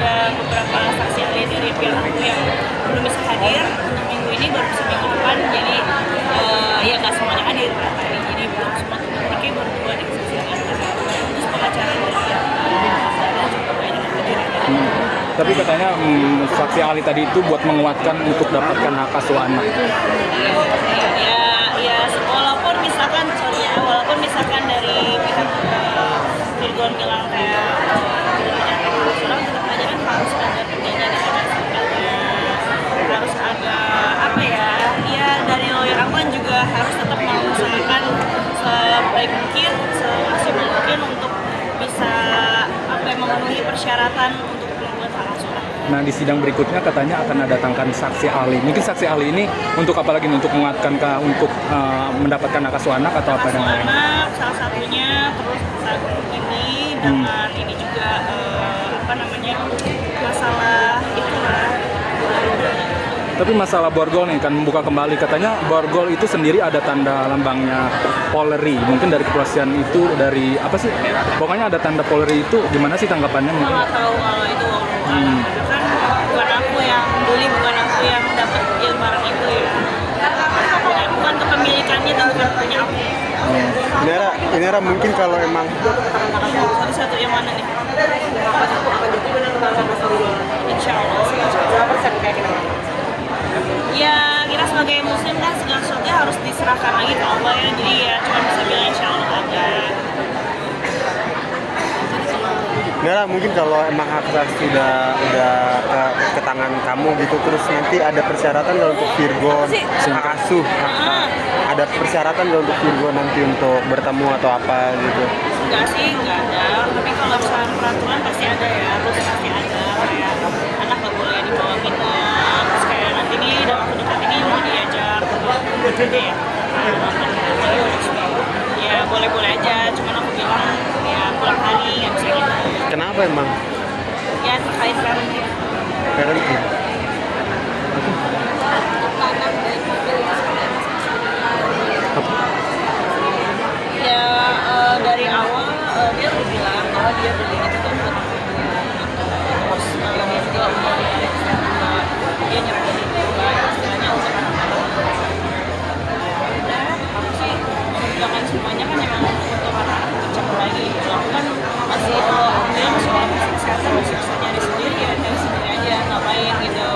ada beberapa saksi ahli dari pihak aku yang belum bisa hadir untuk minggu ini, baru bisa minggu depan. Jadi ya nggak semuanya hadir kan hari, jadi belum semua teman-teman kayak baru 2 di saksi ahli. Terus pengacara dari pihak saya juga banyak yang hadir. Tapi katanya saksi ahli tadi itu buat menguatkan untuk dapatkan hak asuh anak. Ya, walaupun misalkan dari pihak Virgon bilang kayak orang tetap aja kan harus ada perjanjian yang ada singkatnya, harus ada apa ya dari lawyer aku kan juga harus tetap mengusahakan sebaik mungkin, semaksimal mungkin untuk bisa memenuhi persyaratan untuk membuat hak asuh. Nah, di sidang berikutnya katanya akan datangkan saksi ahli. Mungkin saksi ahli ini untuk apa lagi? Untuk menguatkan untuk mendapatkan hak asuh anak atau apa dengan lain? Anak salah satunya, terus saat ini dengan ini juga masalah itulah. Tapi masalah borgol nih kan membuka kembali, katanya borgol itu sendiri ada tanda lambangnya Polri. Mungkin dari kepolisian itu dari apa sih? Pokoknya ada tanda Polri itu, gimana sih tanggapannya? Nggak tahu kalau itu kan bukan aku yang beli, bukan aku yang dapat barang itu ya. Bukan kepemilikannya dan bukan punya aku. Ini mungkin kalau emang Satu-satu yang mana nih? Insya Allah. Ya, kita sebagai muslim kan segala sesuatu harus diserahkan lagi ke Allah ya. Jadi ya cuma bisa bilang insya Allah aja. Nera, mungkin kalau emang hak asasi udah ke tangan kamu gitu, terus nanti ada persyaratan nggak untuk Virgon hak asuh? Ada persyaratan nggak untuk Virgon nanti untuk bertemu atau apa gitu? Enggak sih, enggak ada. Tapi kalau misalnya peraturan pasti ada ya, terus pasti ada kayak anak nggak boleh dibawa pindah. Terus kayak nanti nih dalam waktu dekat ini mau diajak bekerja ya. Ya boleh-boleh aja, cuman aku bilang ya pulang hari nggak bisa gitu. Kenapa emang? Ya terkait parenting. Parenting. Ya dari awal dia udah bilang bahwa dia beli itu kan buat terus dia juga udah dia nyerahin itu istilahnya untuk anak-anak. Udah aku sih mengerjakan semuanya kan emang untuk anak-anak kecil lagi. Aku kan masih dia masih kesehatan, masih bisa nyari sendiri ya, nyari sendiri aja, ngapain gitu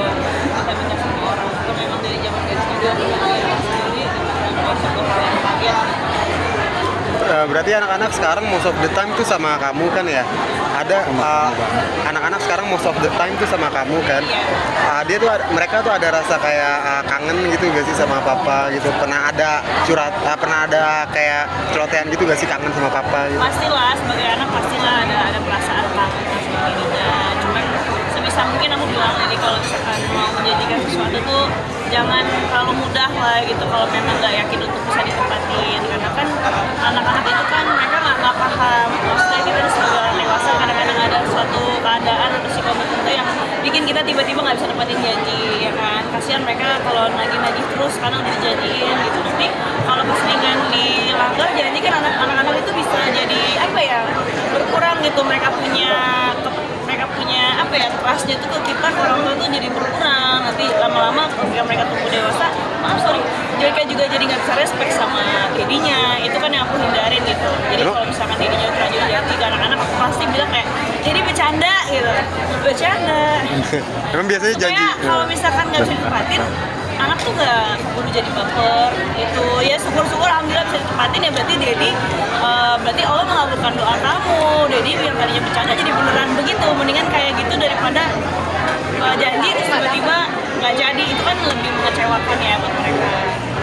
kita minta sama orang. Itu memang dari zaman gadis juga udah nyari sendiri, kita satu hal yang kaget. Berarti anak-anak sekarang most of the time tuh sama kamu kan ya? Ada anak-anak sekarang most of the time tuh sama kamu kan? Mereka tuh ada rasa kayak kangen gitu gak sih sama papa gitu? Pernah ada kayak celotehan gitu gak sih, kangen sama papa gitu? Pastilah, sebagai anak pastilah ada perasaan kangen sama dirinya. Cuman sebisa mungkin aku bilang, jadi kalau misalkan mau menjadikan sesuatu tuh jangan terlalu mudah lah gitu kalau memang nggak yakin untuk bisa ditempatin, karena kan anak-anak itu kan mereka nggak paham. Maksudnya kita sebagai orang dewasa kadang-kadang ada suatu keadaan atau psikopat tertentu yang bikin kita tiba-tiba nggak bisa tempatin janji, ya kan? Kasihan mereka kalau nagih-nagih terus karena udah dijanjiin gitu. Nanti kalau keseringan dilanggar janji kan anak-anak itu bisa jadi apa ya, berkurang gitu, mereka punya apa ya, trustnya tuh ke kita, ke orang tua tuh jadi berkurang. Nanti lama-lama ketika mereka tumbuh dewasa, mereka juga jadi nggak bisa respect sama dirinya. Itu kan yang aku hindarin gitu. Jadi kalau misalkan dirinya terlanjur jadi ke anak-anak, aku pasti bilang kayak jadi bercanda gitu, bercanda. Emang biasanya janji Kalau misalkan nggak bisa ditempatin, anak tuh nggak perlu jadi baper gitu ya. Syukur-syukur alhamdulillah bisa ditempatin ya, berarti Allah mengabulkan doa kamu. Jadi yang tadinya bercanda jadi beneran begitu. Mendingan kayak gitu daripada janji terus tiba-tiba nggak jadi. Itu kan lebih mengecewakan ya buat mereka.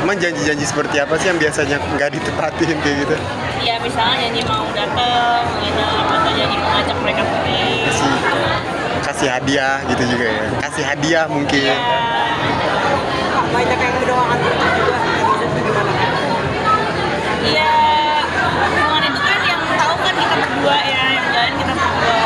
Emang janji-janji seperti apa sih yang biasanya nggak ditepatin kayak gitu? Ya misalnya janji mau datang gitu, atau janji mau ngajak mereka pergi. Kasih hadiah gitu juga ya? Kasih hadiah mungkin. Ya. Banyak yang mendoakan juga gimana? Iya, hubungan itu kan yang tahu kan kita berdua ya, yang jalan kita berdua.